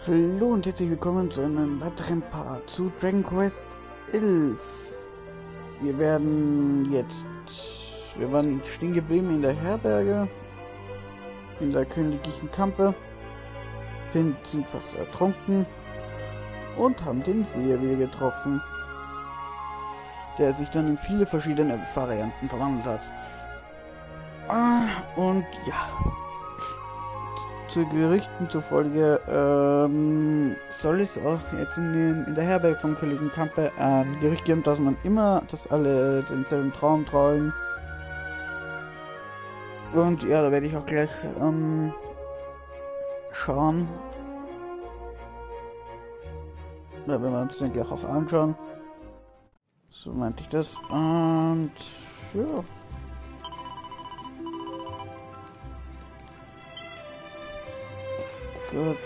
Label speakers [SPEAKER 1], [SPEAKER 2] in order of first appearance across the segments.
[SPEAKER 1] Hallo und herzlich willkommen zu einem weiteren Part zu Dragon Quest 11. Wir waren stehen geblieben in der Herberge, in der königlichen Kampe, sind fast ertrunken und haben den Seher wieder getroffen, der sich dann in viele verschiedene Varianten verwandelt hat. Und ja, zu Gerüchten zufolge soll es auch jetzt in der Herberge von Königin Kampe ein Gerücht geben, dass alle denselben Traum träumen. Und ja, da werde ich auch gleich schauen. Da werden wir uns den gleich auch anschauen. So meinte ich das. Und ja. Gut.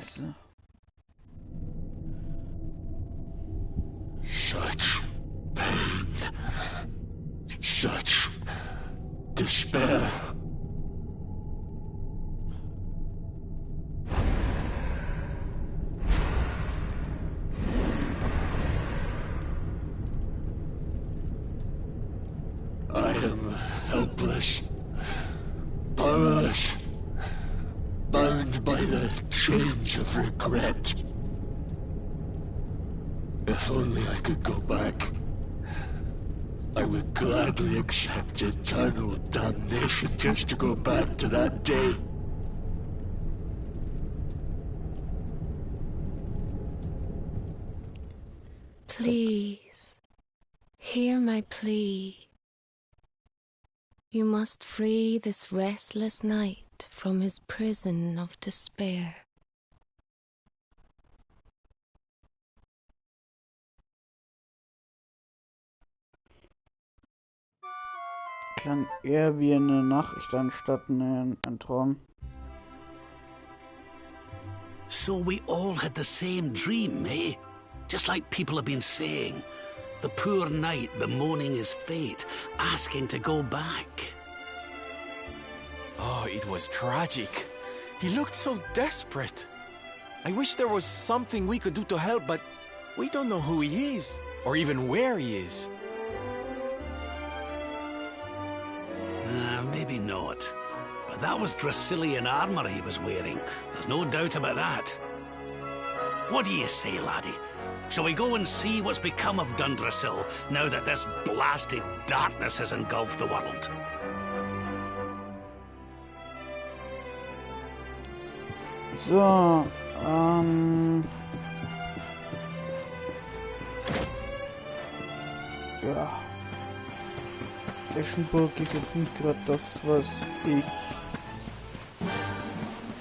[SPEAKER 1] So.
[SPEAKER 2] Such pain, such despair. I am helpless, powerless, bound by the chains of regret. If only I could go back, I would gladly accept eternal damnation just to go back to that day.
[SPEAKER 3] Please, hear my plea. You must free this restless knight from his prison of despair.
[SPEAKER 1] Klang eher wie eine Nachricht anstatt ein Traum.
[SPEAKER 4] So we all had the same dream, eh? Just like people have been saying. The poor knight bemoaning his fate, asking to go back.
[SPEAKER 5] Oh, it was tragic. He looked so desperate. I wish there was something we could do to help, but we don't know who he is, or even where he is.
[SPEAKER 4] Maybe not. But that was Dracilian armor he was wearing. There's no doubt about that. What do you say, laddie? Shall we go and see what's become of Dundrasil now that this blasted darkness has engulfed the world?
[SPEAKER 1] So, ja. Eschenburg ist jetzt nicht gerade das, was ich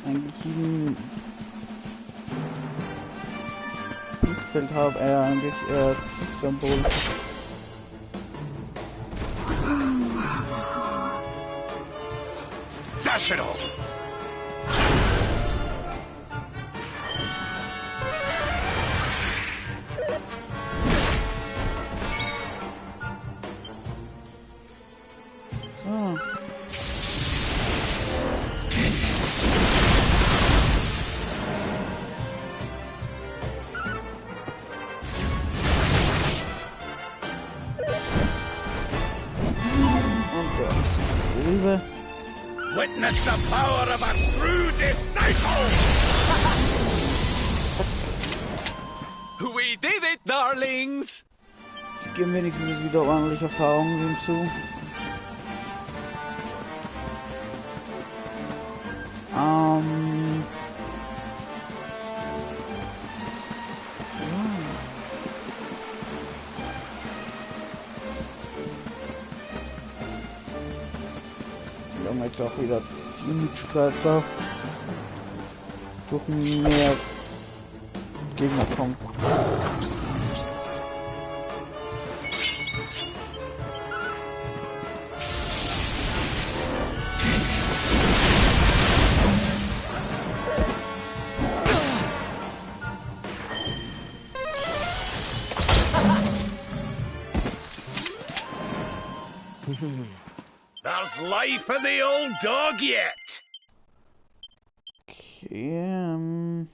[SPEAKER 1] eigentlich im Blickfeld habe, eigentlich Istanbul.
[SPEAKER 4] Dash it off! Witness the power of a true disciple!
[SPEAKER 5] We did it, darlings!
[SPEAKER 1] Ich gebe wenigstens wieder ordentlich Erfahrungen hinzu. Wir haben jetzt auch wieder die Mitstreiter durch mehr Gegner kommen.
[SPEAKER 4] There's life in the old dog yet.
[SPEAKER 1] Okay.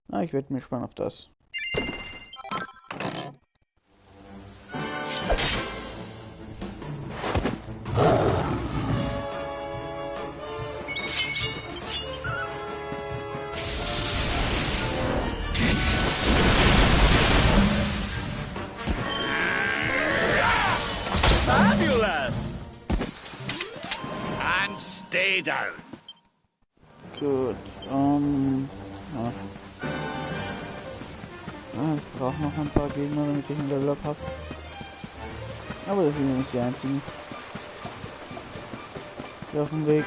[SPEAKER 1] Na, ich werde mir sparen auf das.
[SPEAKER 5] Fabulous!
[SPEAKER 4] And stay down.
[SPEAKER 1] Gut, ja. Ich brauche noch ein paar Gegner, damit ich ein Level Up habe. Aber das sind ja nicht die einzigen. Hier auf dem Weg.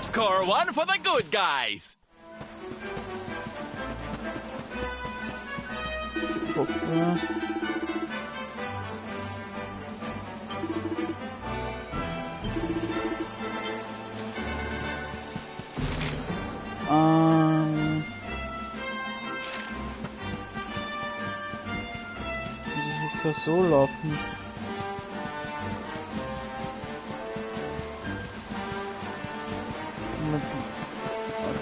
[SPEAKER 5] Score one for the good guys!
[SPEAKER 1] Gucken. Muss ich jetzt das so laufen?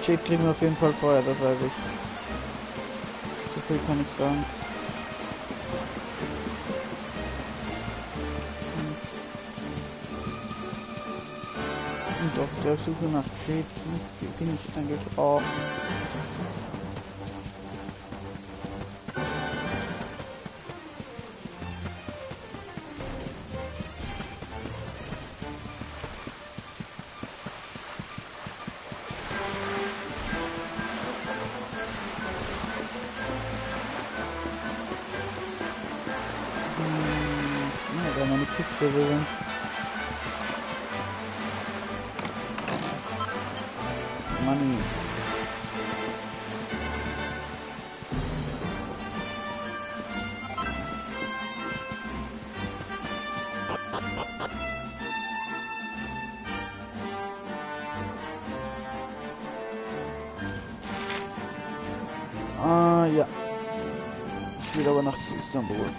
[SPEAKER 1] Jade kriegen wir auf jeden Fall Feuer, das weiß ich. So viel kann ich sagen. Und auf der Suche nach Jade bin ich eigentlich auch. Da meine Kiste wählen. Money. Ah, ja. Ich will aber nach Istanbul.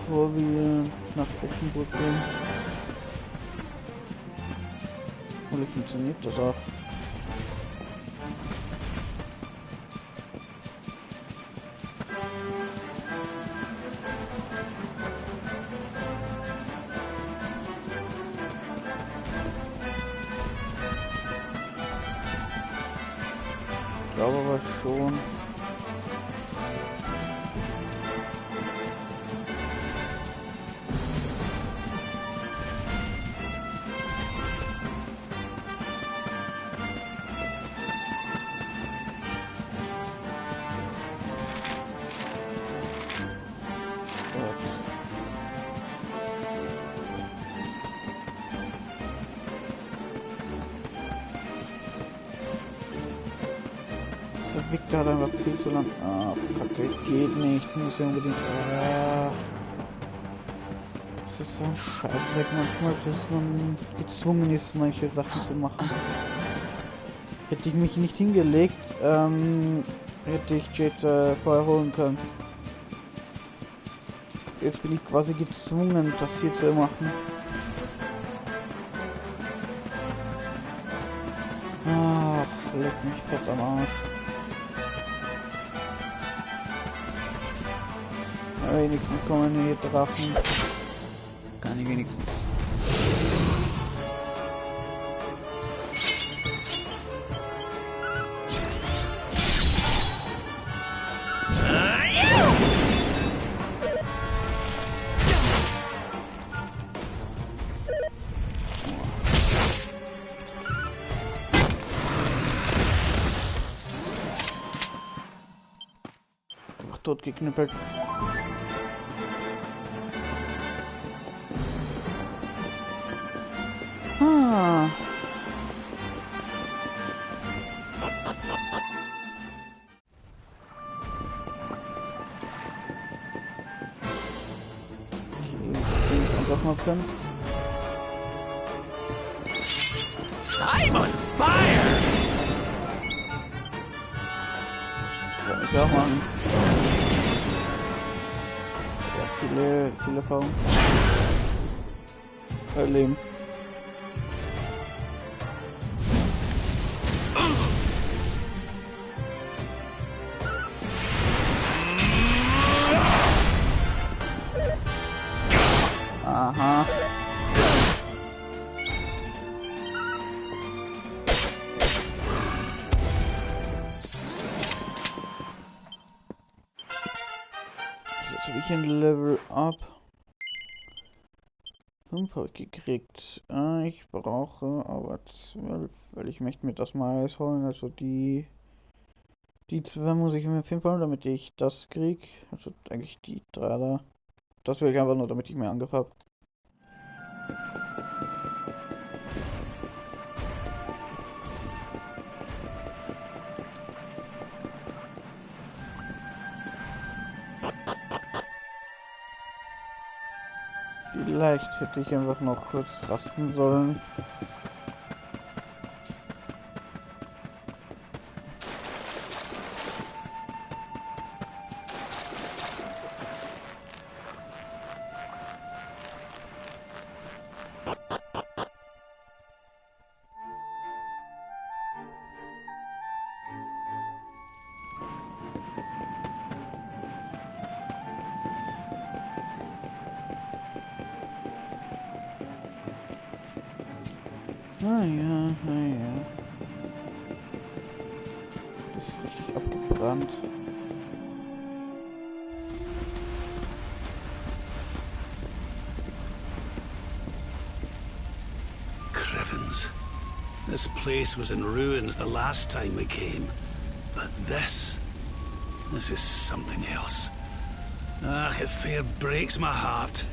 [SPEAKER 1] Bevor wir nach Eschenburg gehen. Oder funktioniert das auch? Ich glaube aber schon. Victor hat einfach viel zu lang. Ah, Kacke, geht nicht. Muss ja unbedingt. Das ist so ein Scheißdreck manchmal, dass man gezwungen ist, manche Sachen zu machen. Hätte ich mich nicht hingelegt, hätte ich Jade vorher holen können. Jetzt bin ich quasi gezwungen, das hier zu machen. Ach, leck mich fett am Arsch. Aber wenigstens kommen hier Drachen. Kann ich wenigstens. totgeknüppelt. Ah. Einfach mal können.
[SPEAKER 4] I'm on fire!
[SPEAKER 1] Kann ich auch machen. Ja, viele Erfahrung. Leben. Aha. Jetzt habe ich ein Level Up. 5 habe ich gekriegt. Ich brauche aber 12, weil ich möchte mir das mal Eis holen. Also die 2 muss ich mir auf jeden Fall, damit ich das krieg. Also eigentlich die 3 da. Das will ich einfach nur, damit ich mehr Angriff habe. Vielleicht hätte ich einfach noch kurz rasten sollen. Naja. Das ist richtig abgebrannt.
[SPEAKER 4] Crivens. This place was in ruins the last time we came. But this is something else. Ah, it fair breaks my heart.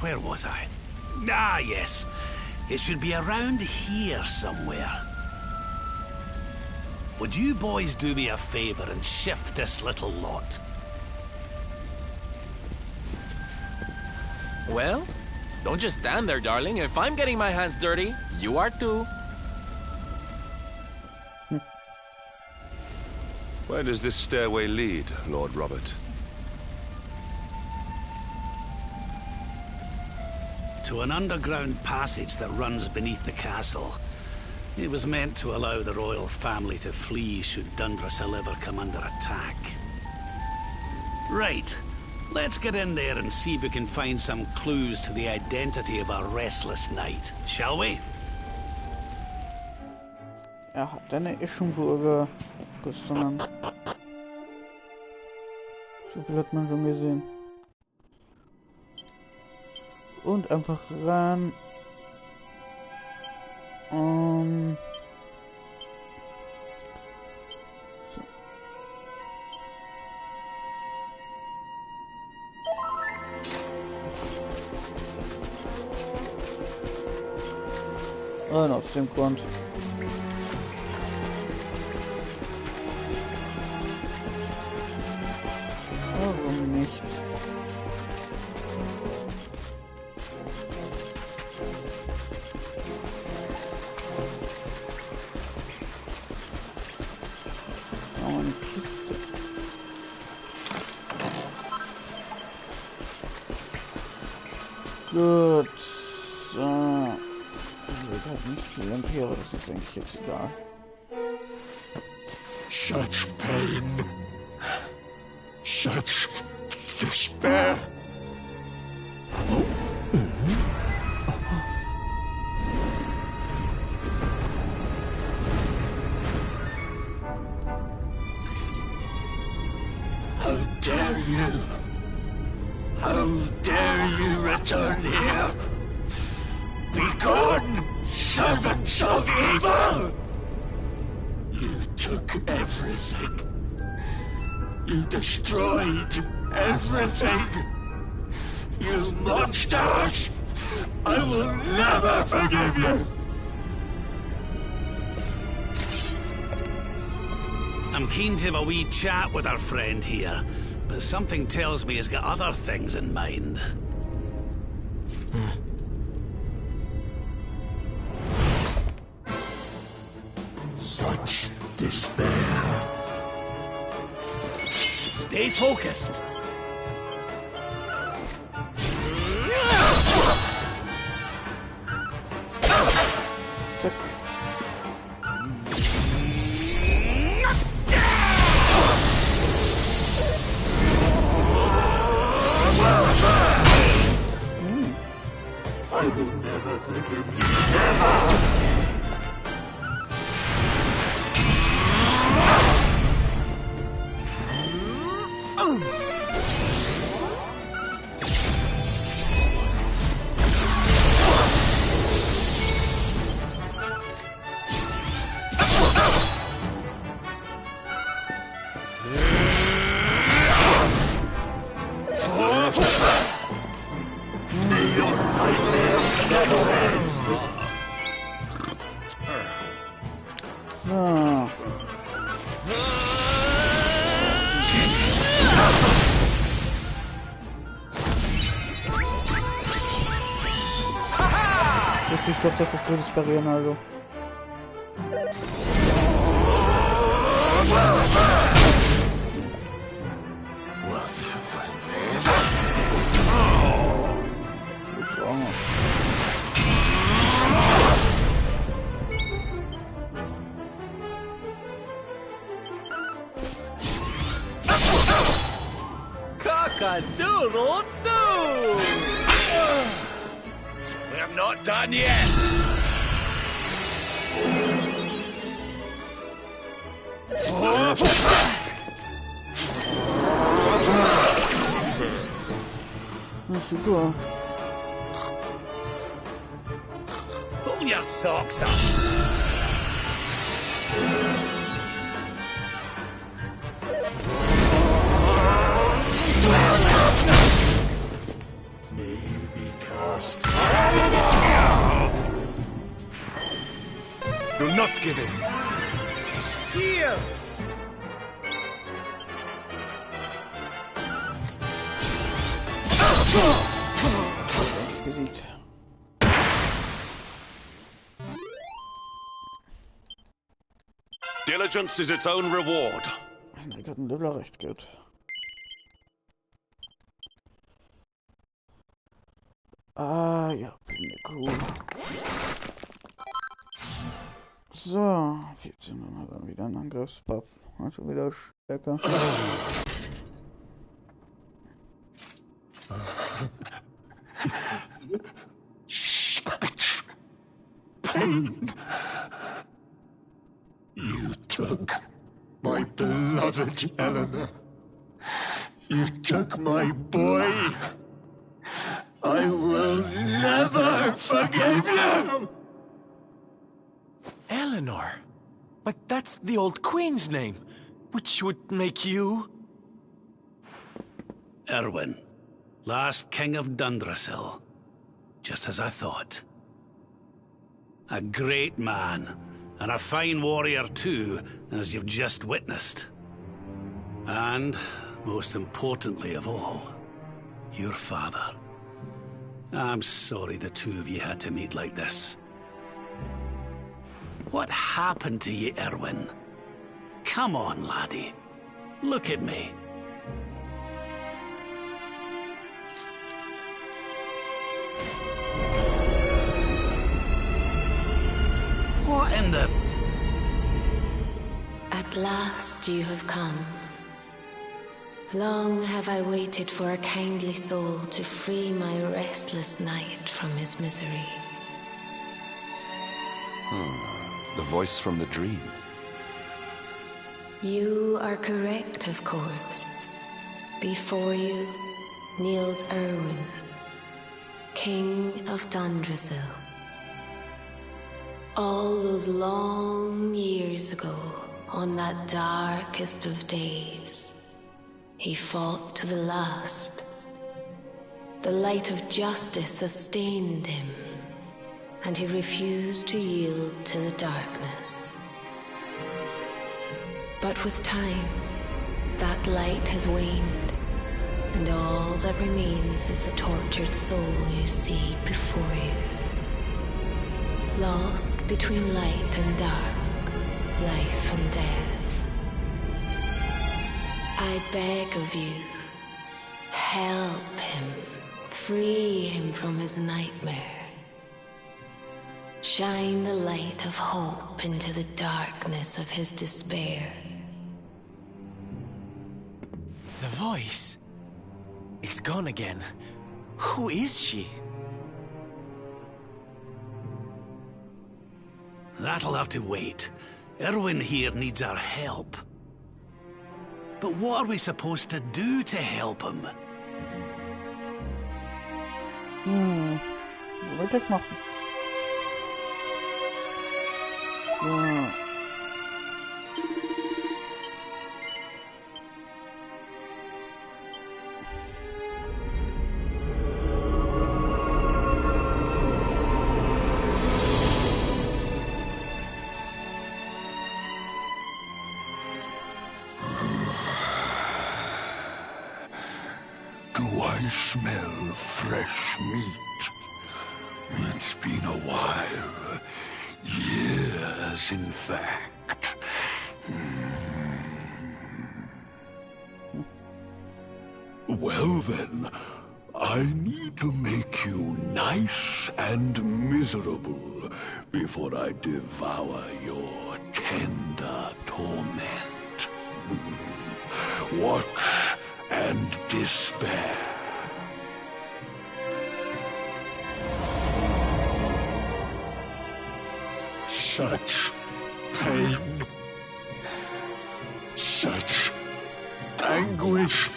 [SPEAKER 4] Where was I? Ah, yes. It should be around here somewhere. Would you boys do me a favor and shift this little lot?
[SPEAKER 5] Well, don't just stand there, darling. If I'm getting my hands dirty, you are too.
[SPEAKER 6] Where does this stairway lead, Lord Robert?
[SPEAKER 4] To an underground passage that runs beneath the castle. It was meant to allow the royal family to flee should Dundrasil ever come under attack. Right. Let's get in there and see if we can find some clues to the identity of our restless knight, shall we?
[SPEAKER 1] Hat eine Eschenburger Rüstung. So viel hat man schon gesehen. Und einfach ran. So. Und aus dem Grund. Warum nicht? Eine Kiste. Gut. So. Ich will halt nicht viel Empire, das ist eigentlich jetzt egal.
[SPEAKER 2] Such pain. Such despair. How dare you? How dare you return here? Be gone, servants of evil! You took everything. You destroyed everything. You monsters! I will never forgive you!
[SPEAKER 4] I'm keen to have a wee chat with our friend here, but something tells me he's got other things in mind.
[SPEAKER 2] Such despair.
[SPEAKER 4] Stay focused.
[SPEAKER 2] I will never forgive you. Never!
[SPEAKER 1] So. Ich glaube, das ist gutes Parieren, also.
[SPEAKER 4] Cock-a-doodle-doo! We're not done yet!
[SPEAKER 1] Super.
[SPEAKER 4] Pull your socks up!
[SPEAKER 2] Maybe cast.
[SPEAKER 5] Do not give in.
[SPEAKER 4] Cheers!
[SPEAKER 1] Gesicht.
[SPEAKER 6] Diligence is its own reward.
[SPEAKER 1] Ich hab einen Leveler recht gut. Ah, ja, cool. So, 14 haben wir dann wieder einen Angriffsbuff. Also wieder stärker.
[SPEAKER 2] Such pain. You took my beloved Eleanor. You took my boy. I will never forgive you!
[SPEAKER 5] Eleanor? But that's the old queen's name, which would make you...
[SPEAKER 4] Erwin, last king of Dundrasil. Just as I thought. A great man, and a fine warrior too, as you've just witnessed. And, most importantly of all, your father. I'm sorry the two of you had to meet like this. What happened to you, Erwin? Come on, laddie. Look at me. What in the...
[SPEAKER 3] At last you have come. Long have I waited for a kindly soul to free my restless knight from his misery.
[SPEAKER 6] The voice from the dream.
[SPEAKER 3] You are correct, of course. Before you kneels Erwin, King of Dundrasil. All those long years ago, On that darkest of days, he fought to the last. The light of justice sustained him, and he refused to yield to the darkness. But with time, that light has waned, and all that remains is the tortured soul you see before you. Lost between light and dark, life and death. I beg of you, help him, free him from his nightmare. Shine the light of hope into the darkness of his despair.
[SPEAKER 5] The voice. It's gone again. Who is she?
[SPEAKER 4] That'll have to wait. Erwin here needs our help. But what are we supposed to do to help him?
[SPEAKER 1] Was soll ich gleich machen? So.
[SPEAKER 2] Do I smell fresh meat? It's been a while. Years, in fact. Well then, I need to make you nice and miserable before I devour your tender torment. Watch and despair. Such pain, such anguish.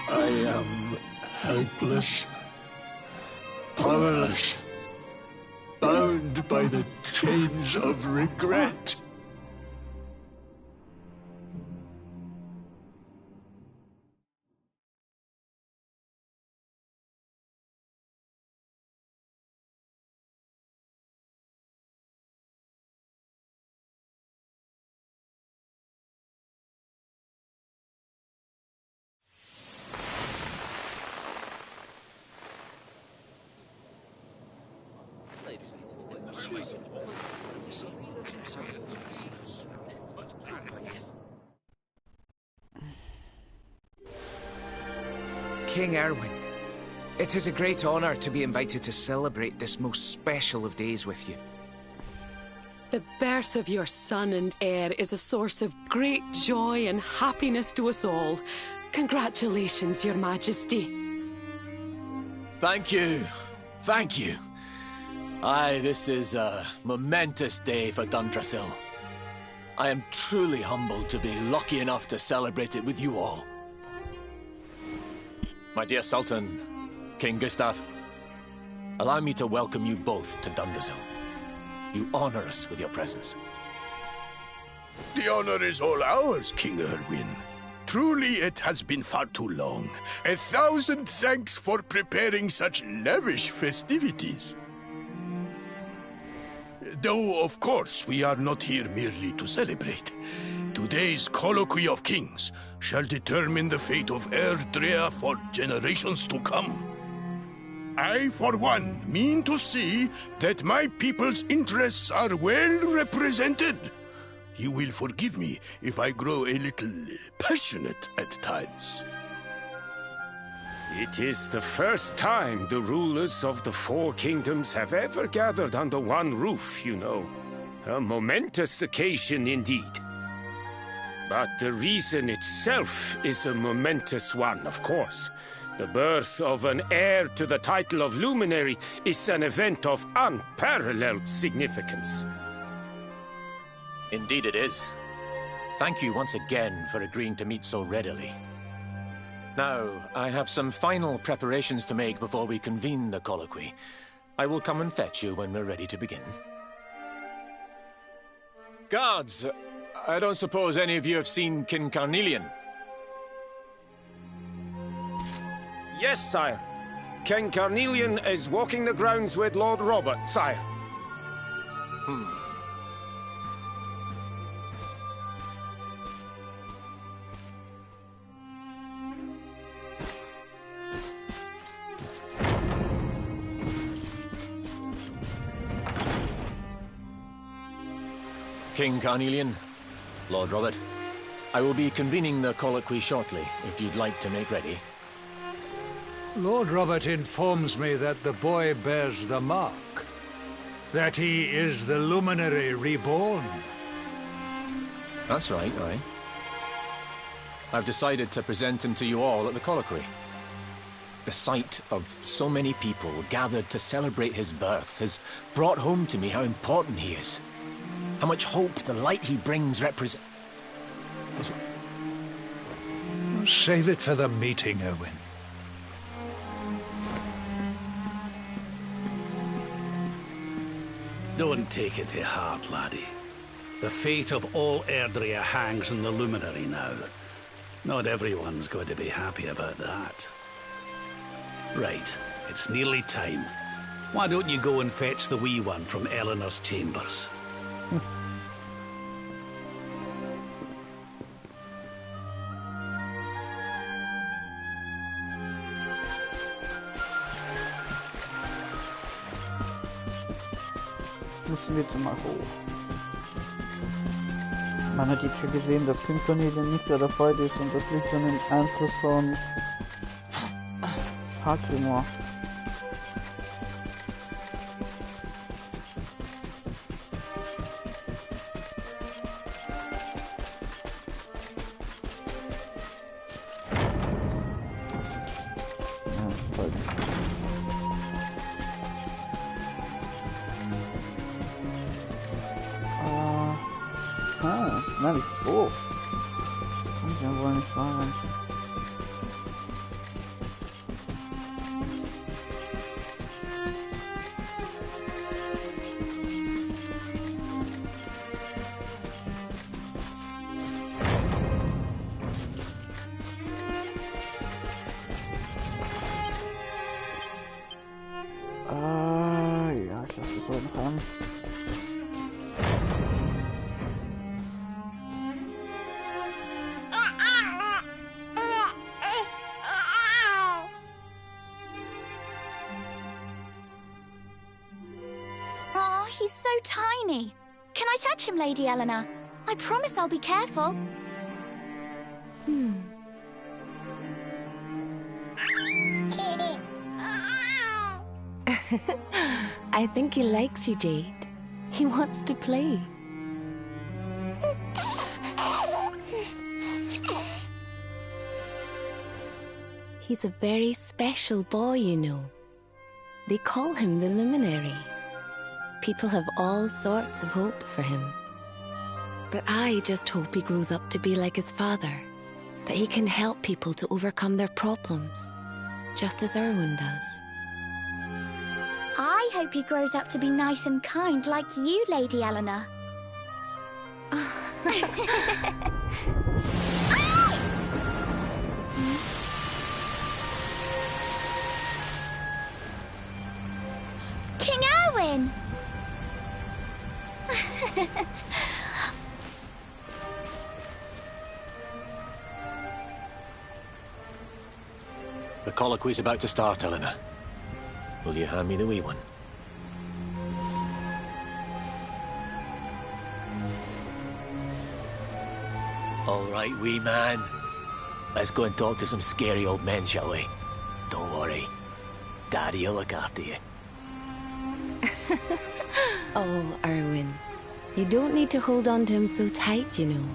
[SPEAKER 2] I am helpless, powerless, bound by the chains of regret.
[SPEAKER 7] King Erwin, it is a great honor to be invited to celebrate this most special of days with you.
[SPEAKER 8] The birth of your son and heir is a source of great joy and happiness to us all. Congratulations, Your Majesty.
[SPEAKER 5] Thank you. Thank you. Aye, this is a momentous day for Dundrasil. I am truly humbled to be lucky enough to celebrate it with you all. My dear Sultan, King Gustav, allow me to welcome you both to Dundrasil. You honor us with your presence.
[SPEAKER 9] The honor is all ours, King Erwin. Truly, it has been far too long. 1,000 thanks for preparing such lavish festivities. Though, of course, we are not here merely to celebrate. Today's colloquy of kings shall determine the fate of Erdrea for generations to come. I, for one, mean to see that my people's interests are well represented. You will forgive me if I grow a little passionate at times.
[SPEAKER 10] It is the first time the rulers of the Four Kingdoms have ever gathered under one roof, you know. A momentous occasion indeed. But the reason itself is a momentous one, of course. The birth of an heir to the title of Luminary is an event of unparalleled significance.
[SPEAKER 5] Indeed it is. Thank you once again for agreeing to meet so readily. Now, I have some final preparations to make before we convene the colloquy. I will come and fetch you when we're ready to begin. Guards, I don't suppose any of you have seen King Carnelian?
[SPEAKER 10] Yes, sire. King Carnelian is walking the grounds with Lord Robert, sire.
[SPEAKER 5] King Carnelian, Lord Robert, I will be convening the colloquy shortly, if you'd like to make ready.
[SPEAKER 11] Lord Robert informs me that the boy bears the mark. That he is the luminary reborn.
[SPEAKER 5] That's right, aye. I've decided to present him to you all at the colloquy. The sight of so many people gathered to celebrate his birth has brought home to me how important he is. How much hope the light he brings represents.
[SPEAKER 11] Save it for the meeting, Owen.
[SPEAKER 4] Don't take it to heart, laddie. The fate of all Erdrea hangs on the luminary now. Not everyone's going to be happy about that. Right, it's nearly time. Why don't you go and fetch the wee one from Eleanor's chambers?
[SPEAKER 1] Müssen wir jetzt mal hoch. Man hat jetzt schon gesehen, dass König Cornelian nicht bei der Freude ist und das liegt an dem Einfluss von Hartrimor. Nein, nicht so. Kann ich ja wohl nicht sagen. Ja, ich lasse es heute noch an.
[SPEAKER 12] He's so tiny. Can I touch him, Lady Eleanor? I promise I'll be careful.
[SPEAKER 3] I think he likes you, Jade. He wants to play. He's a very special boy, you know. They call him the Luminary. People have all sorts of hopes for him. But I just hope he grows up to be like his father, that he can help people to overcome their problems, just as Erwin does.
[SPEAKER 12] I hope he grows up to be nice and kind like you, Lady Eleanor. King Erwin!
[SPEAKER 5] The colloquy's about to start, Eleanor. Will you hand me the wee one? All right, wee man. Let's go and talk to some scary old men, shall we? Don't worry. Daddy'll look after you.
[SPEAKER 3] Oh, Erwin. You don't need to hold on to him so tight, you know.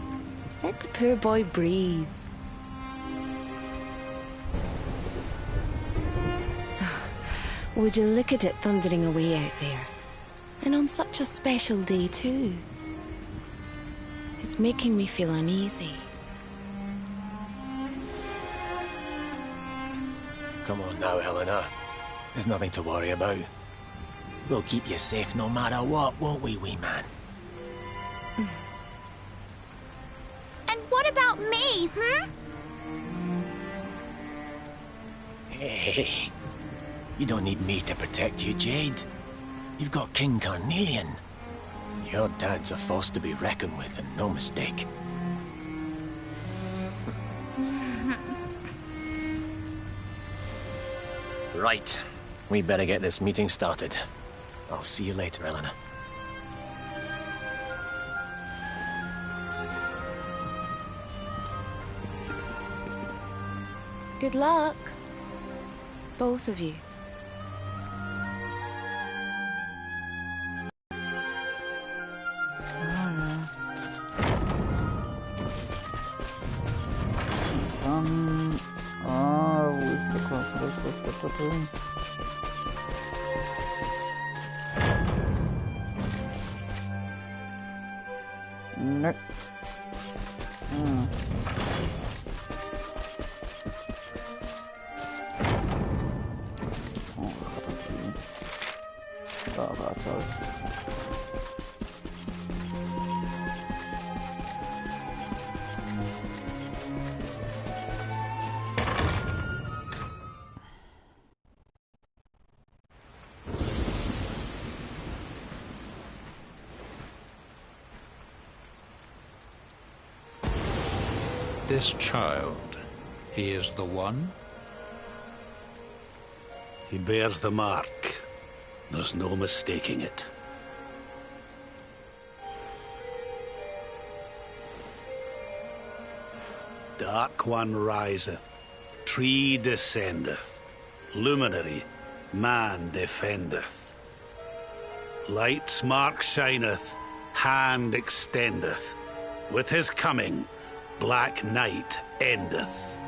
[SPEAKER 3] Let the poor boy breathe. Would you look at it thundering away out there? And on such a special day, too. It's making me feel uneasy.
[SPEAKER 5] Come on now, Eleanor. There's nothing to worry about. We'll keep you safe no matter what, won't we, wee man?
[SPEAKER 12] me, hmm?
[SPEAKER 5] Hey, you don't need me to protect you, Jade. You've got King Carnelian. Your dad's a force to be reckoned with, and no mistake. Right. We better get this meeting started. I'll see you later, Eleanor.
[SPEAKER 3] Good luck. Both of you.
[SPEAKER 1] Wo ist der Kopf? Was ist da drin? Ne.
[SPEAKER 11] This child, he is the one?
[SPEAKER 4] He bears the mark. There's no mistaking it. Dark One riseth, tree descendeth, luminary, man defendeth. Light's mark shineth, hand extendeth. With his coming, black night endeth.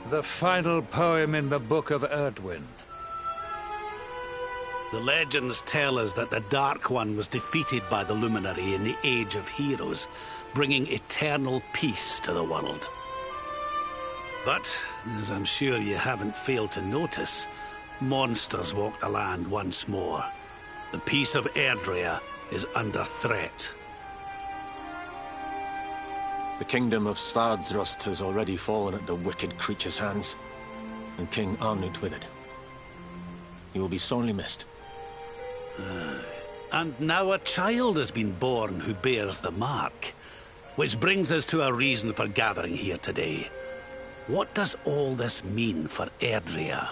[SPEAKER 11] The final poem in the Book of Erdwin.
[SPEAKER 4] The legends tell us that the Dark One was defeated by the Luminary in the Age of Heroes, bringing eternal peace to the world. But, as I'm sure you haven't failed to notice, monsters walk the land once more. The peace of Erdrea is under threat.
[SPEAKER 5] The kingdom of Svardsrust has already fallen at the wicked creature's hands, and King Arnut with it. He will be sorely missed.
[SPEAKER 4] And now a child has been born who bears the mark. Which brings us to a reason for gathering here today. What does all this mean for Erdrea?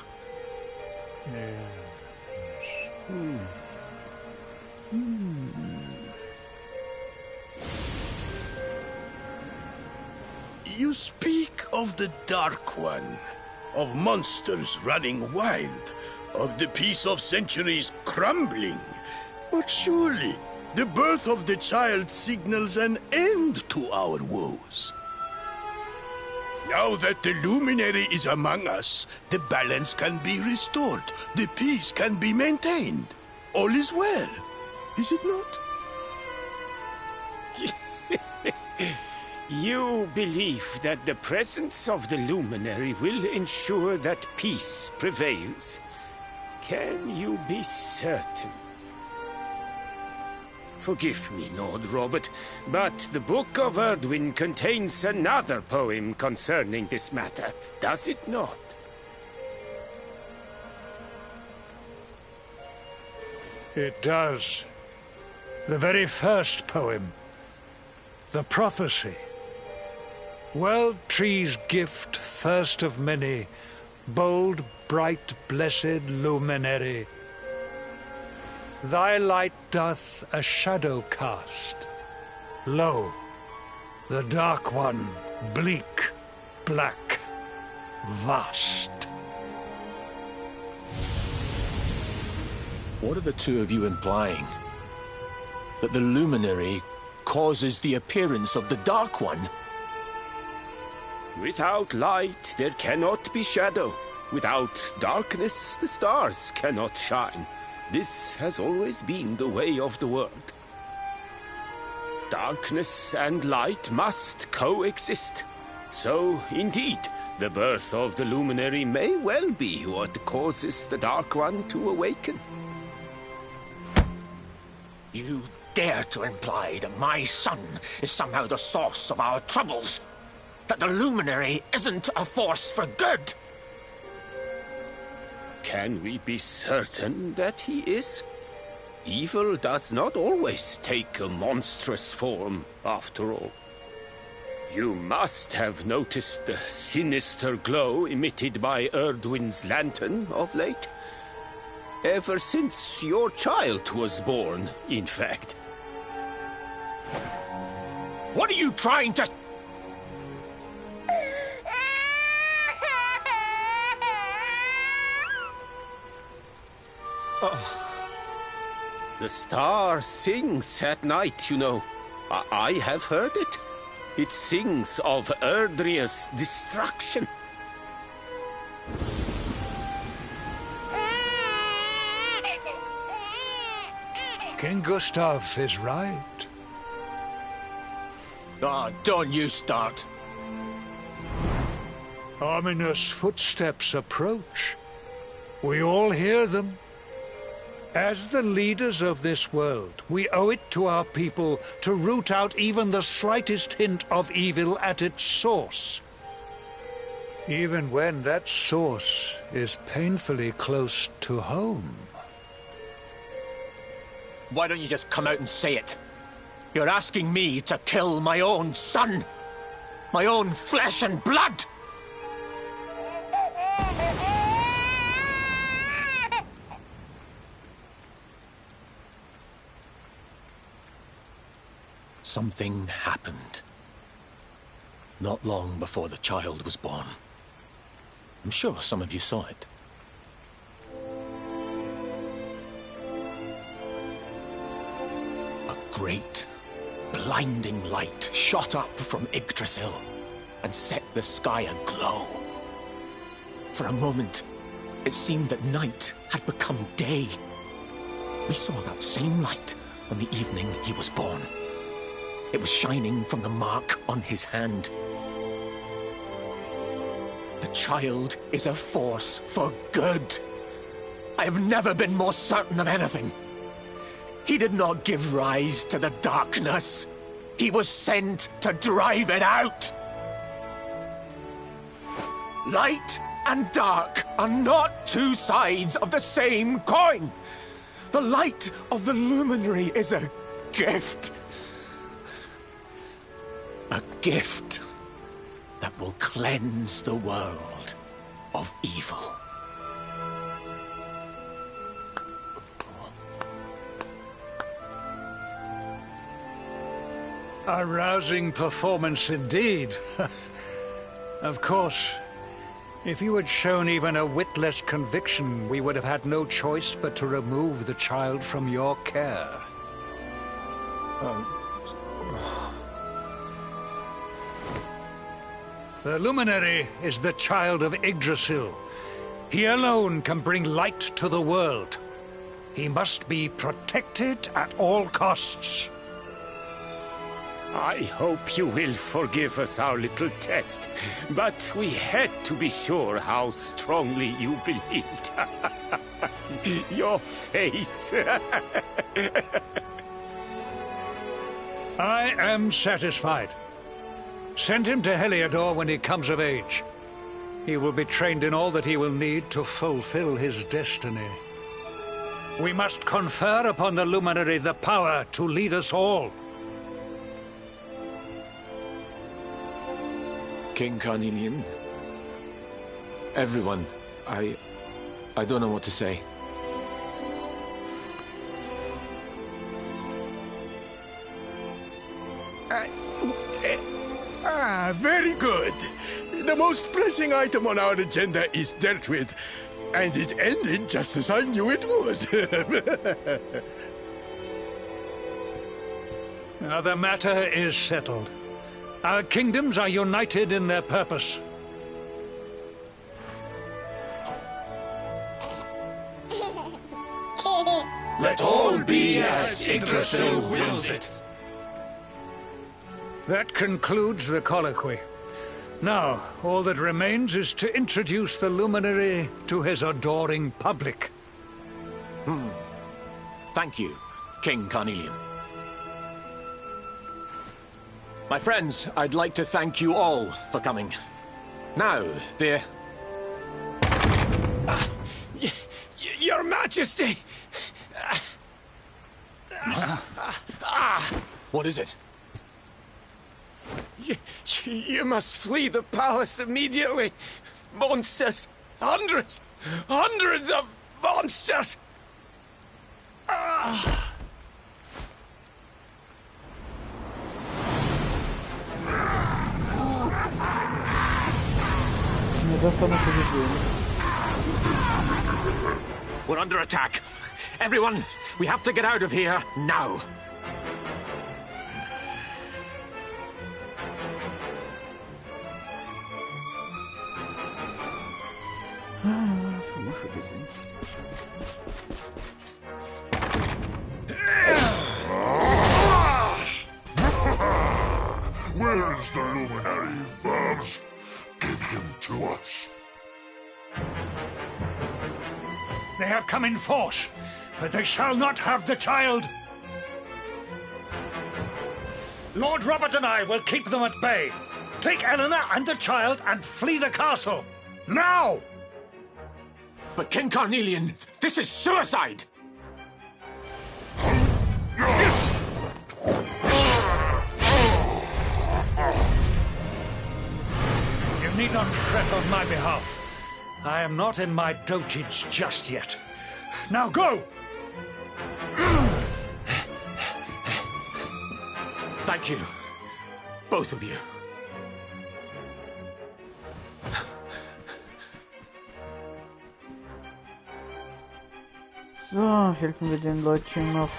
[SPEAKER 9] You speak of the Dark One, of monsters running wild, of the peace of centuries crumbling. But surely, the birth of the child signals an end to our woes. Now that the Luminary is among us, the balance can be restored, the peace can be maintained. All is well, is it not?
[SPEAKER 10] You believe that the presence of the Luminary will ensure that peace prevails. Can you be certain? Forgive me, Lord Robert, but the Book of Erdwin contains another poem concerning this matter, does it not?
[SPEAKER 11] It does. The very first poem. The prophecy. World Tree's gift, first of many, bold, bright, blessed luminary. Thy light doth a shadow cast. Lo, the Dark One, bleak, black, vast.
[SPEAKER 5] What are the two of you implying? That the Luminary causes the appearance of the Dark One?
[SPEAKER 10] Without light, there cannot be shadow. Without darkness, the stars cannot shine. This has always been the way of the world. Darkness and light must coexist. So, indeed, the birth of the Luminary may well be what causes the Dark One to awaken.
[SPEAKER 9] You
[SPEAKER 5] dare to imply that my son is somehow the source of our troubles? That the Luminary isn't a force for good?
[SPEAKER 10] Can we be certain that he is? Evil does not always take a monstrous form, after all. You must have noticed the sinister glow emitted by Erdwin's lantern of late. Ever since your child was born, in fact.
[SPEAKER 5] What are you trying to...
[SPEAKER 10] The star sings at night, you know. I have heard it. It sings of Erdria's destruction.
[SPEAKER 11] King Gustav is right.
[SPEAKER 5] Ah, don't you start.
[SPEAKER 11] Ominous footsteps approach. We all hear them. As the leaders of this world, we owe it to our people to root out even the slightest hint of evil at its source. Even when that source is painfully close to home.
[SPEAKER 5] Why don't you just come out and say it? You're asking me to kill my own son. My own flesh and blood. Something happened. Not long before the child was born. I'm sure some of you saw it. A great, blinding light shot up from Yggdrasil and set the sky aglow. For a moment, it seemed that night had become day. We saw that same light on the evening he was born. It was shining from the mark on his hand. The child is a force for good. I have never been more certain of anything. He did not give rise to the darkness. He was sent to drive it out. Light and dark are not two sides of the same coin. The light of the Luminary is a gift. A gift that will cleanse the world of evil.
[SPEAKER 11] A rousing performance indeed. Of course, if you had shown even a whit less conviction, we would have had no choice but to remove the child from your care. The Luminary is the child of Yggdrasil. He alone can bring light to the world. He must be protected at all costs.
[SPEAKER 10] I hope you will forgive us our little test, but we had to be sure how strongly you believed. Your face.
[SPEAKER 11] I am satisfied. Send him to Heliodor when he comes of age. He will be trained in all that he will need to fulfill his destiny. We must confer upon the Luminary the power to lead us all.
[SPEAKER 5] King Carnelian, everyone, I don't know what to say.
[SPEAKER 9] Very good. The most pressing item on our agenda is dealt with, and it ended just as I knew it would.
[SPEAKER 11] Now the matter is settled. Our kingdoms are united in their purpose.
[SPEAKER 2] Let all be as Yggdrasil wills it.
[SPEAKER 11] That concludes the colloquy. Now, all that remains is to introduce the Luminary to his adoring public.
[SPEAKER 5] Thank you, King Carnelian. My friends, I'd like to thank you all for coming. Now,
[SPEAKER 10] Your Majesty!
[SPEAKER 5] What is it?
[SPEAKER 10] You must flee the palace immediately. Monsters! Hundreds of monsters!
[SPEAKER 5] We're under attack. Everyone, we have to get out of here now.
[SPEAKER 2] Where's the luminary, Babs? Give him to us.
[SPEAKER 11] They have come in force, but they shall not have the child. Lord Robert and I will keep them at bay. Take Eleanor and the child and flee the castle. Now!
[SPEAKER 5] But King Carnelian, this is suicide!
[SPEAKER 11] You need not fret on my behalf. I am not in my dotage just yet. Now go!
[SPEAKER 5] Thank you. Both of you.
[SPEAKER 1] So, helfen wir den Leutchen noch.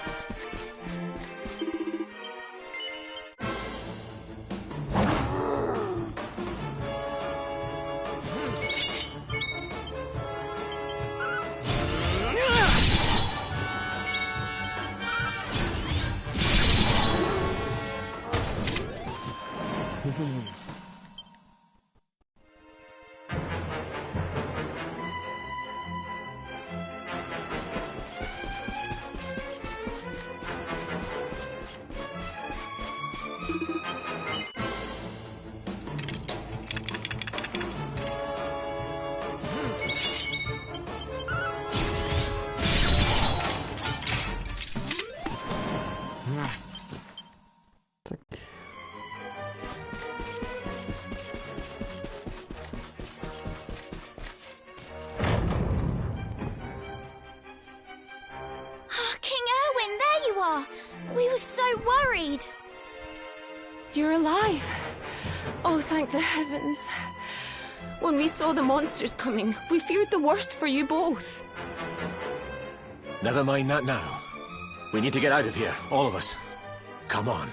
[SPEAKER 12] We were so worried.
[SPEAKER 13] You're alive. Oh, thank the heavens. When we saw the monsters coming, we feared the worst for you both.
[SPEAKER 5] Never mind that now. We need to get out of here, all of us. Come on.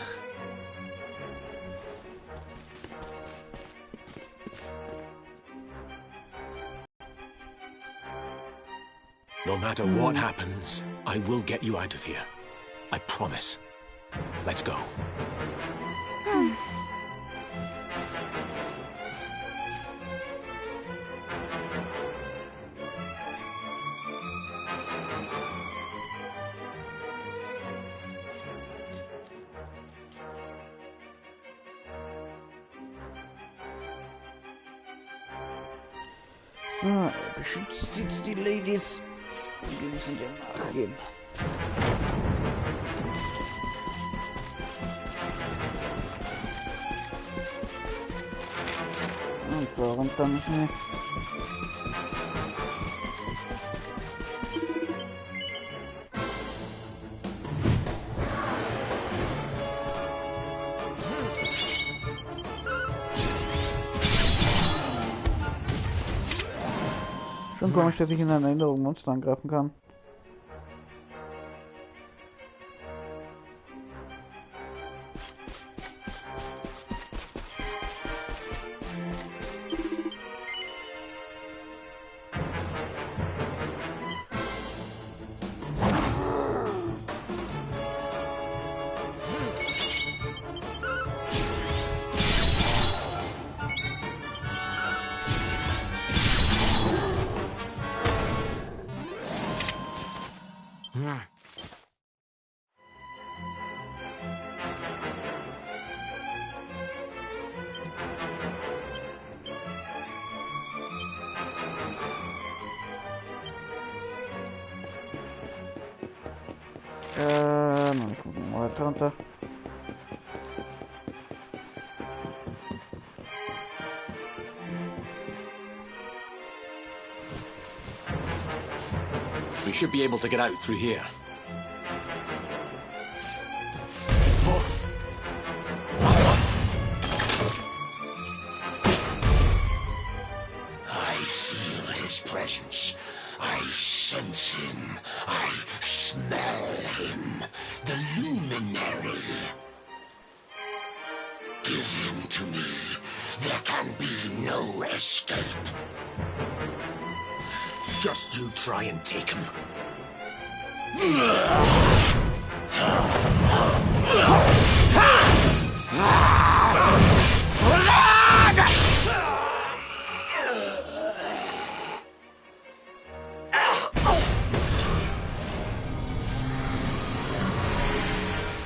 [SPEAKER 5] No matter what happens, I will get you out of here. I promise. Let's go.
[SPEAKER 1] So, beschützt jetzt die Ladies. Und wir müssen dir nachgehen. Und warum kann ich nicht? Schon komisch, dass ich in einer Erinnerung Monster angreifen kann. runter.
[SPEAKER 5] We should be able to get out through here.
[SPEAKER 2] I feel his presence. I sense him. I smell him. The luminary. Give him to me. There can be no escape.
[SPEAKER 5] Just you try and take him.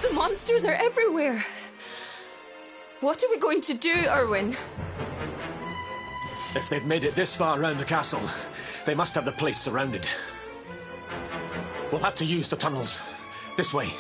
[SPEAKER 13] The monsters are everywhere. What are we going to do, Erwin?
[SPEAKER 5] If they've made it this far around the castle, they must have the place surrounded. We'll have to use the tunnels. This way.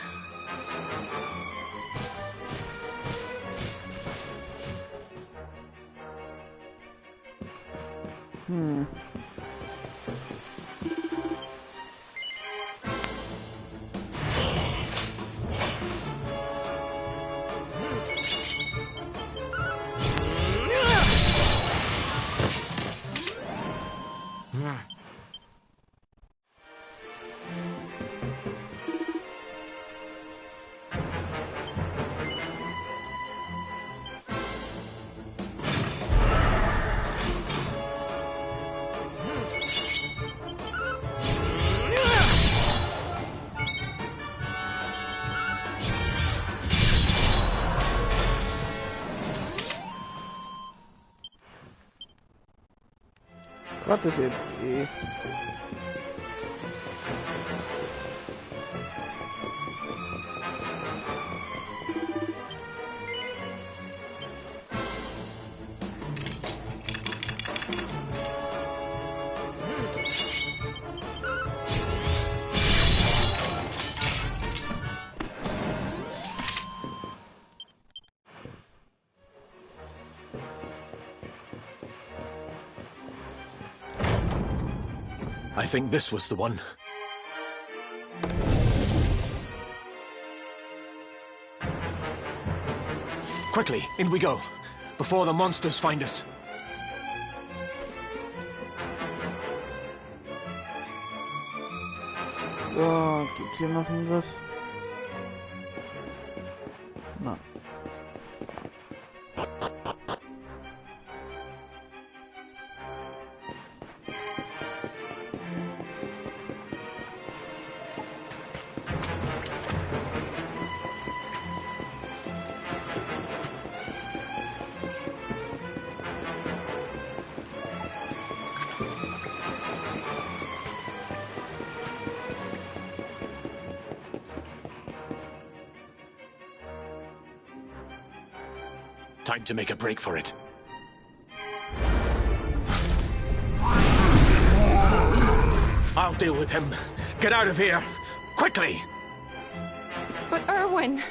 [SPEAKER 1] Gott, das ist jetzt eh.
[SPEAKER 5] I think this was the one. Quickly, in we go, before the monsters find us.
[SPEAKER 1] So, gibt's hier noch irgendwas? Nein.
[SPEAKER 5] Time to make a break for it. I'll deal with him. Get out of here! Quickly!
[SPEAKER 13] But Erwin...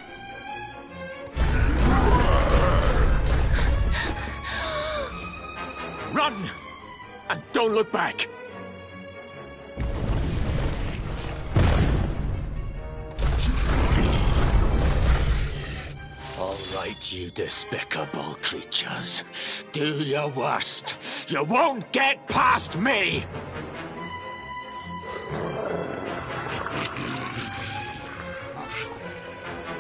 [SPEAKER 5] Run! And don't look back!
[SPEAKER 2] All right, you despicable creatures. Do your worst. You won't get past me!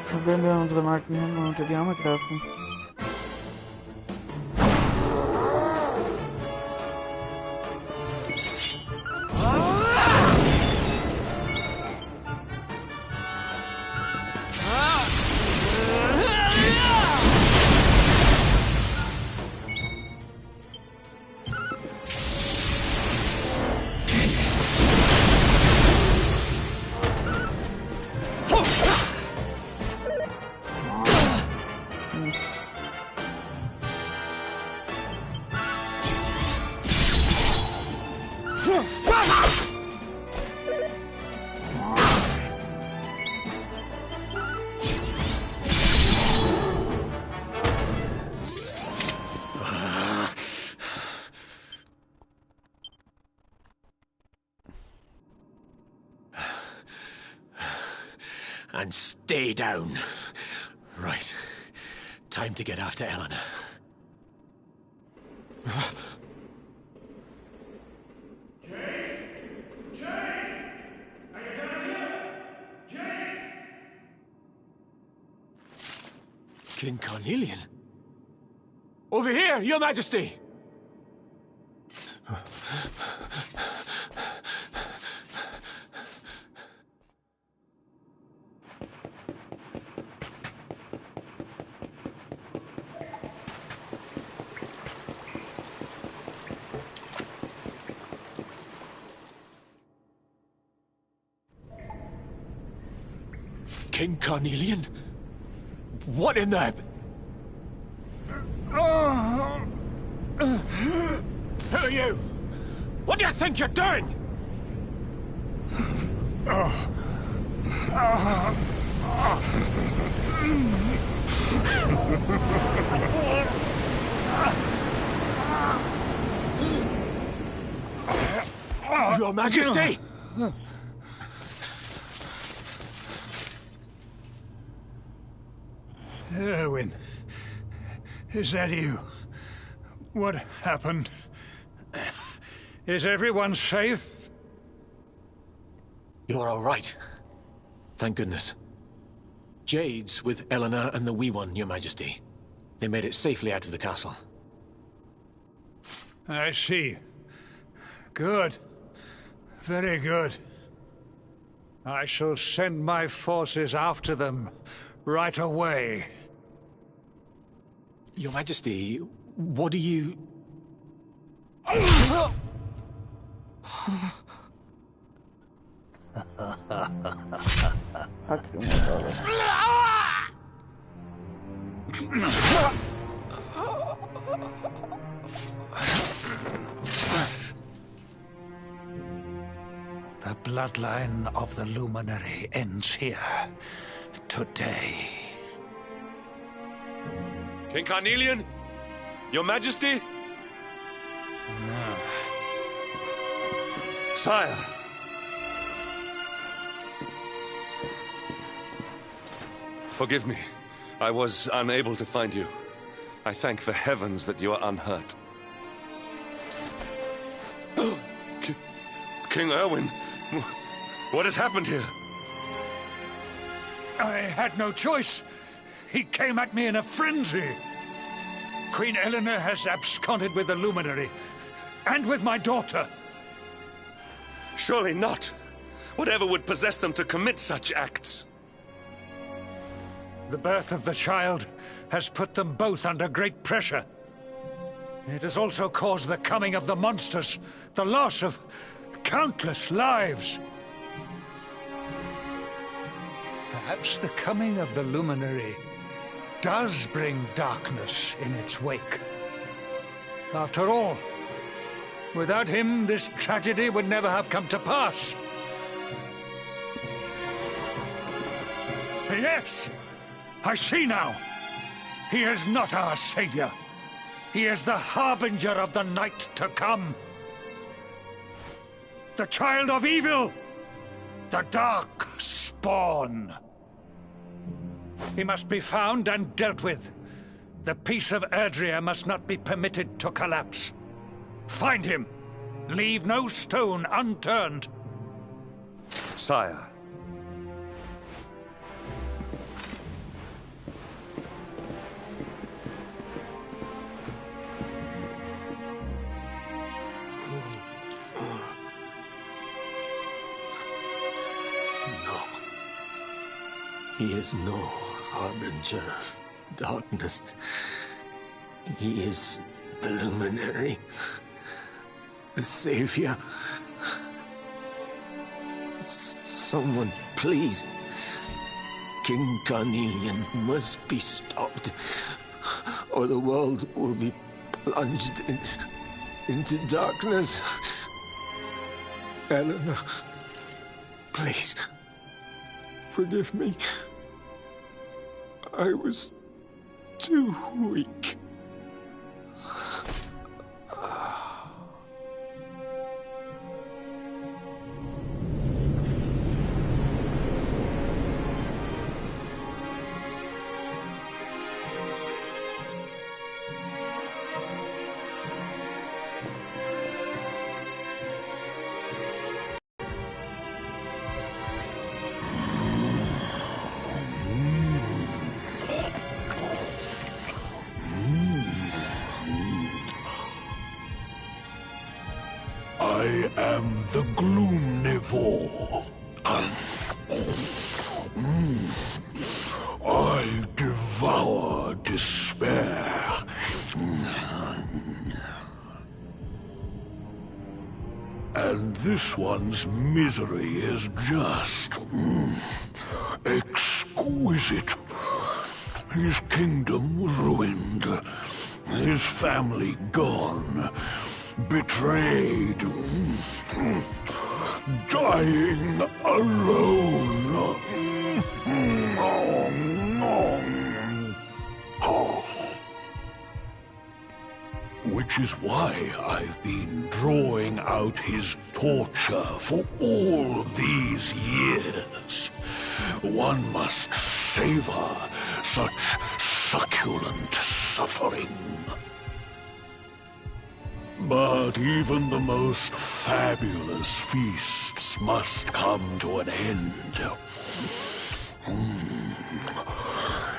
[SPEAKER 1] Dann werden wir unsere nackten Hände unter die Arme greifen.
[SPEAKER 5] and stay down. Right. Time to get after Eleanor. King Carnelian? Over here, Your Majesty! King Carnelian? What in the... Who are you? What do you think you're doing? Your Majesty!
[SPEAKER 11] Erwin, is that you? What happened? Is everyone safe?
[SPEAKER 5] You're all right. Thank goodness. Jade's with Eleanor and the Wee One, Your Majesty. They made it safely out of the castle.
[SPEAKER 11] I see. Good. Very good. I shall send my forces after them right away.
[SPEAKER 5] Your Majesty, what do you...
[SPEAKER 11] The bloodline of the Luminary ends here, today.
[SPEAKER 6] King Carnelian? Your Majesty? Sire. Forgive me. I was unable to find you. I thank the heavens that you are unhurt. King Erwin, what has happened here?
[SPEAKER 11] I had no choice. He came at me in a frenzy. Queen Eleanor has absconded with the Luminary, and with my daughter.
[SPEAKER 6] Surely not. Whatever would possess them to commit such acts?
[SPEAKER 11] The birth of the child has put them both under great pressure. It has also caused the coming of the monsters, the loss of countless lives. Perhaps the coming of the Luminary does bring darkness in its wake. After all, without him, this tragedy would never have come to pass. Yes! I see now. He is not our savior. He is the harbinger of the night to come. The child of evil. The dark spawn. He must be found and dealt with. The peace of Erdrea must not be permitted to collapse. Find him. Leave no stone unturned.
[SPEAKER 6] Sire.
[SPEAKER 2] He is no harbinger of darkness. He is the Luminary, the Savior. Someone, please. King Carnelian must be stopped, or the world will be plunged into darkness. Eleanor, please, forgive me. I was too weak. I am the Gloomnivore. I devour despair. And this one's misery is just exquisite. His kingdom ruined, his family gone, betrayed, dying alone. Which is why I've been drawing out his torture for all these years. One must savor such succulent suffering. But even the most fabulous feasts must come to an end.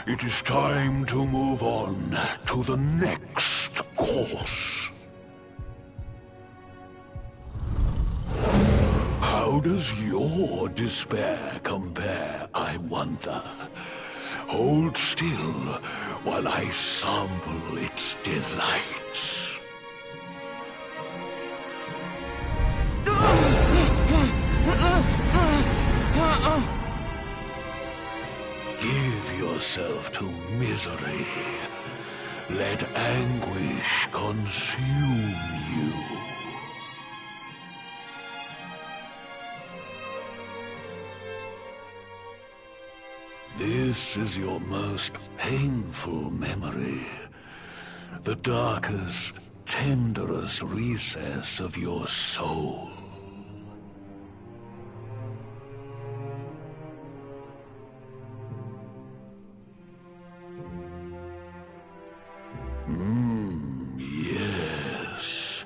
[SPEAKER 2] It is time to move on to the next course. How does your despair compare, I wonder? Hold still while I sample its delights. Give yourself to misery. Let anguish consume you. This is your most painful memory. The darkest, tenderest recess of your soul. Yes.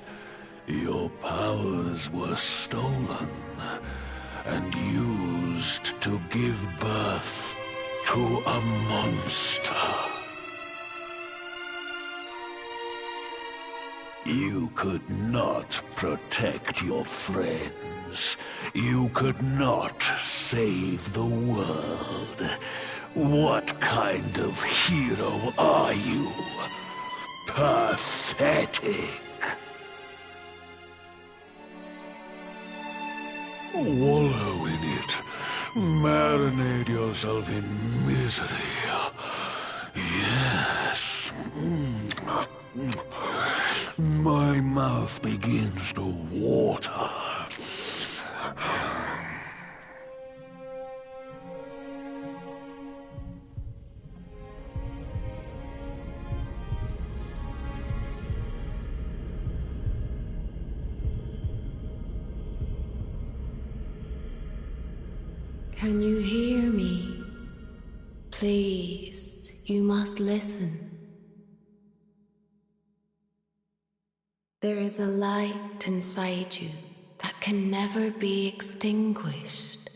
[SPEAKER 2] Your powers were stolen and used to give birth to a monster. You could not protect your friends. You could not save the world. What kind of hero are you? Pathetic. Wallow in it. Marinate yourself in misery. Yes. My mouth begins to water.
[SPEAKER 3] Can you hear me? Please, you must listen. There is a light inside you that can never be extinguished.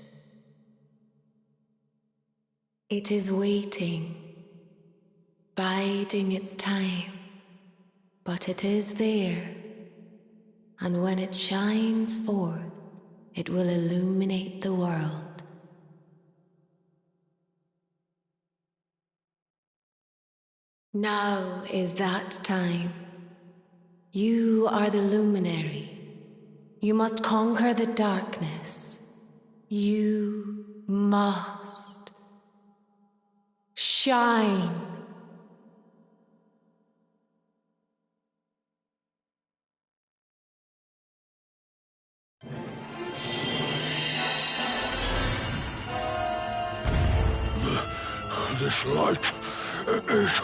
[SPEAKER 3] It is waiting, biding its time, but it is there, and when it shines forth, it will illuminate the world. Now is that time. You are the luminary. You must conquer the darkness. You must shine.
[SPEAKER 2] This light is...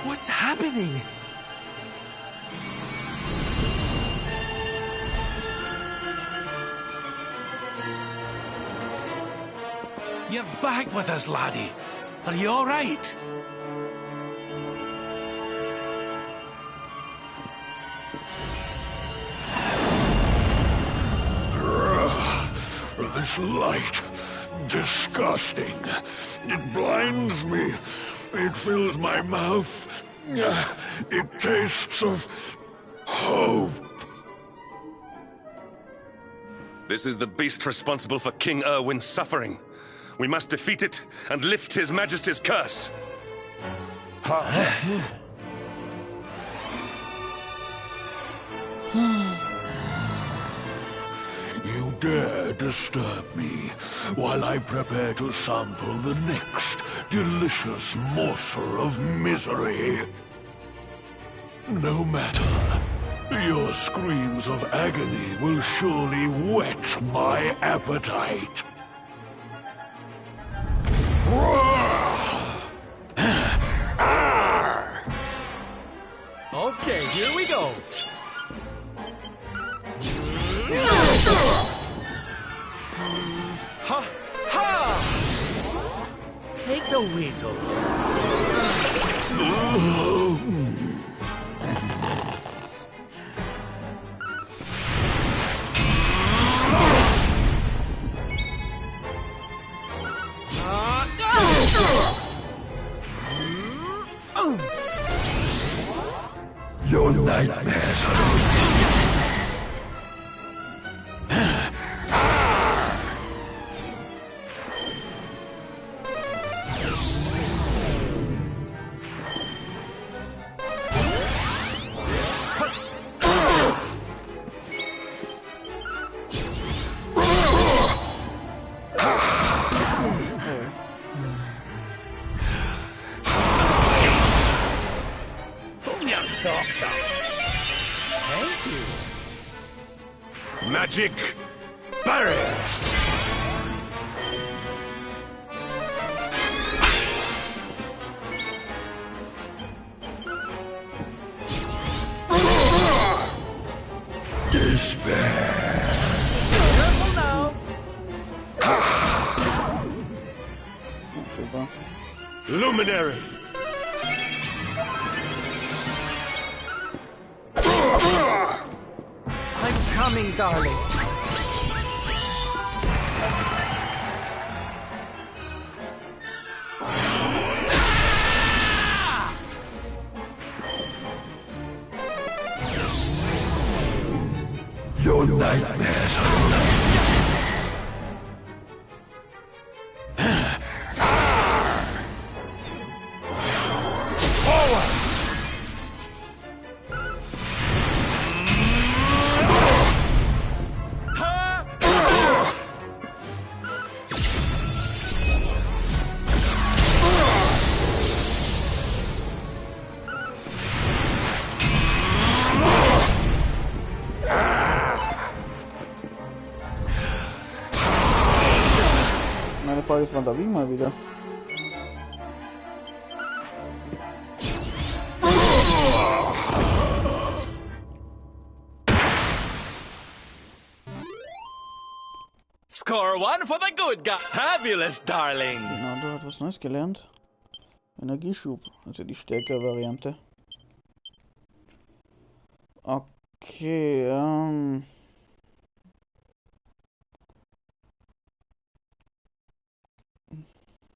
[SPEAKER 5] What's happening?
[SPEAKER 4] You're back with us, laddie. Are you all right?
[SPEAKER 2] This light. Disgusting. It blinds me. It fills my mouth. It tastes of hope.
[SPEAKER 6] This is the beast responsible for King Erwin's suffering. We must defeat it and lift His Majesty's curse.
[SPEAKER 2] You dare disturb me while I prepare to sample the next delicious morsel of misery. No matter. Your screams of agony will surely whet my appetite.
[SPEAKER 5] Okay, here we go.
[SPEAKER 14] Ha! Ha! Take the weight off
[SPEAKER 2] Your nightmares are...
[SPEAKER 14] socks up. Thank you.
[SPEAKER 6] Magic barrier.
[SPEAKER 2] Despair.
[SPEAKER 14] Careful now.
[SPEAKER 6] Luminary.
[SPEAKER 14] I'm coming, darling.
[SPEAKER 2] Your nightmares are...
[SPEAKER 1] Meine Frage ist, wann darf ich mal wieder?
[SPEAKER 5] Score one for the good guy. Fabulous, darling.
[SPEAKER 1] Genau, du hast was Neues gelernt. Energieschub, also die stärkere Variante. Okay,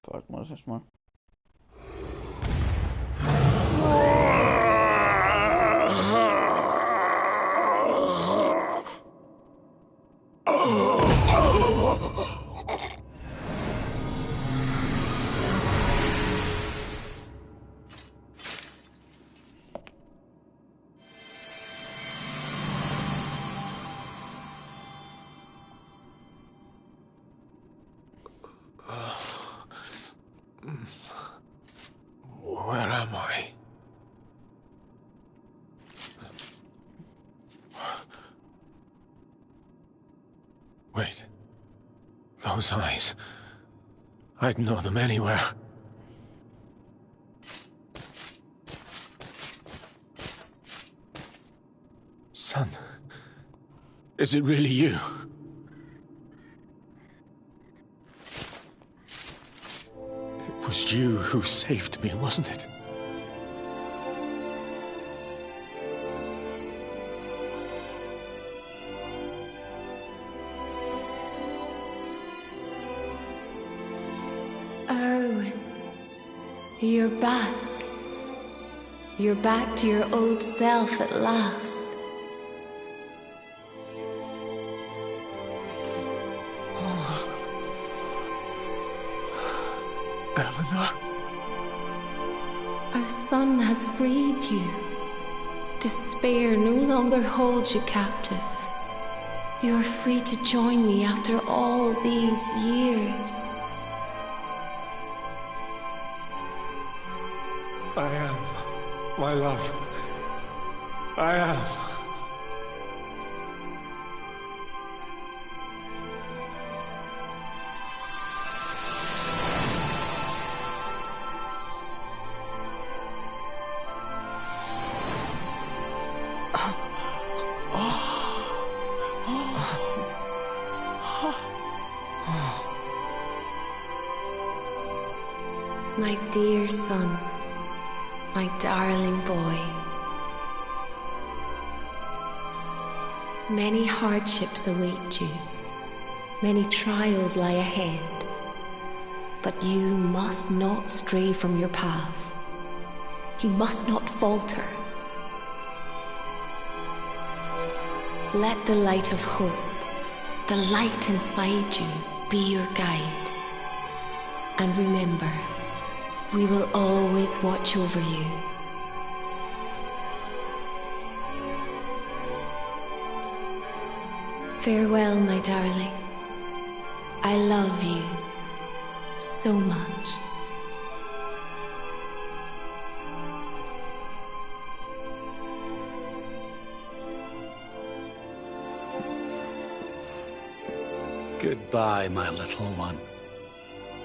[SPEAKER 1] frag mal das erstmal.
[SPEAKER 5] Where am I? Wait. Those eyes. I'd know them anywhere. Son. Is it really you? It was you who saved me, wasn't it?
[SPEAKER 3] You're back. You're back to your old self at last.
[SPEAKER 2] Eleanor?
[SPEAKER 3] Our son has freed you. Despair no longer holds you captive. You are free to join me after all these years.
[SPEAKER 2] I am, my love. I am.
[SPEAKER 3] My dear son, my darling boy. Many hardships await you. Many trials lie ahead. But you must not stray from your path. You must not falter. Let the light of hope, the light inside you, be your guide. And remember, we will always watch over you. Farewell, my darling. I love you so much.
[SPEAKER 4] Goodbye, my little one.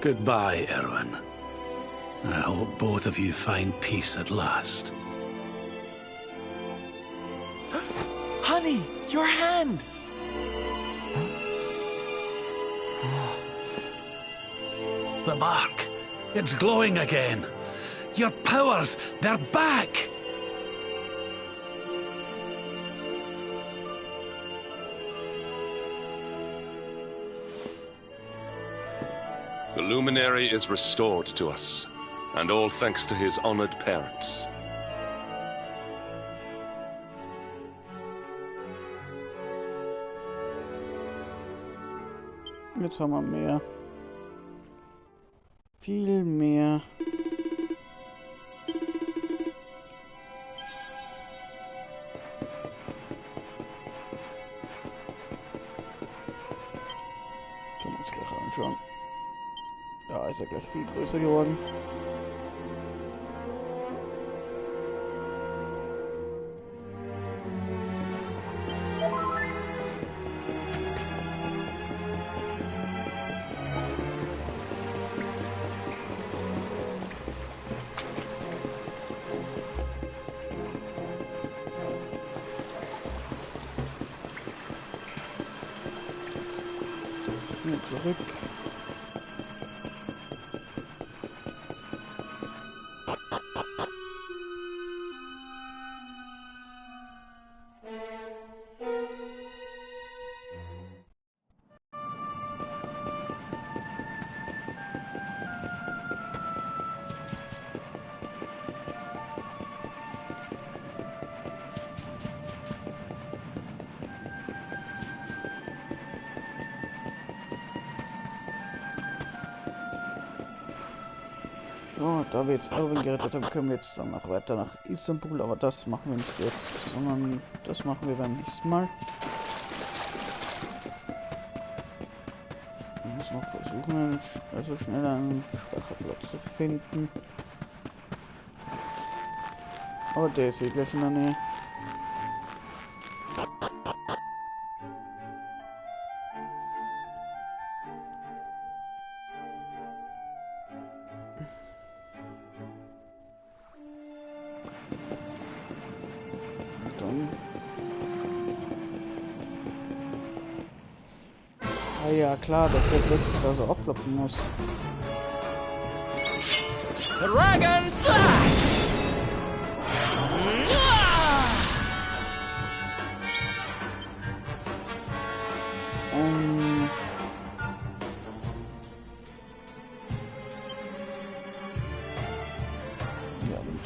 [SPEAKER 4] Goodbye, Erwin. I hope both of you find peace at last.
[SPEAKER 14] Honey, your hand!
[SPEAKER 4] The mark. It's glowing again. Your powers, they're back!
[SPEAKER 6] The luminary is restored to us, and all thanks to his honored parents.
[SPEAKER 1] Jetzt haben wir mehr. Viel mehr. Können wir uns gleich anschauen. Ja, ist ja gleich viel größer geworden. Hier zurück. So, da wir jetzt Erwin gerettet haben, können wir jetzt dann noch weiter nach Istanbul, aber das machen wir nicht jetzt, sondern das machen wir beim nächsten Mal. Ich muss noch versuchen, also schnell einen Speicherplatz zu finden. Aber der ist eh gleich in der Nähe. Ah ja, klar, dass der plötzlich da so abkloppen muss.
[SPEAKER 14] Dragon Slash!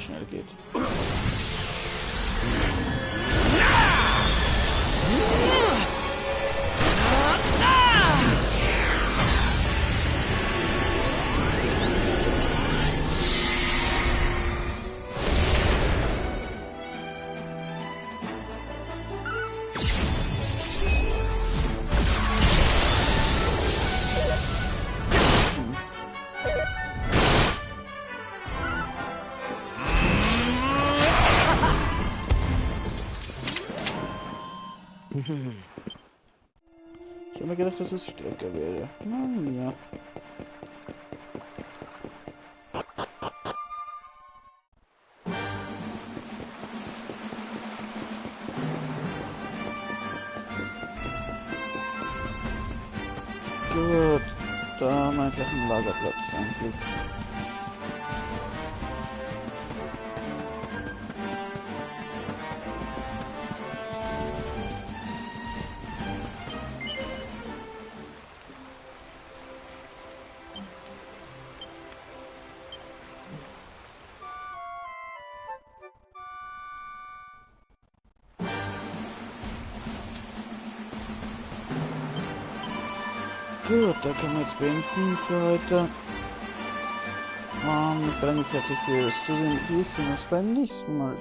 [SPEAKER 1] echt schnell geht. Ich habe mir gedacht, dass es stärker wäre. Na ja. Gut, da haben wir einfach einen Lagerplatz eigentlich. Gut, da können wir jetzt beenden für heute. Ich bedanke mich herzlich fürs Zusehen. Wir sehen uns beim nächsten Mal.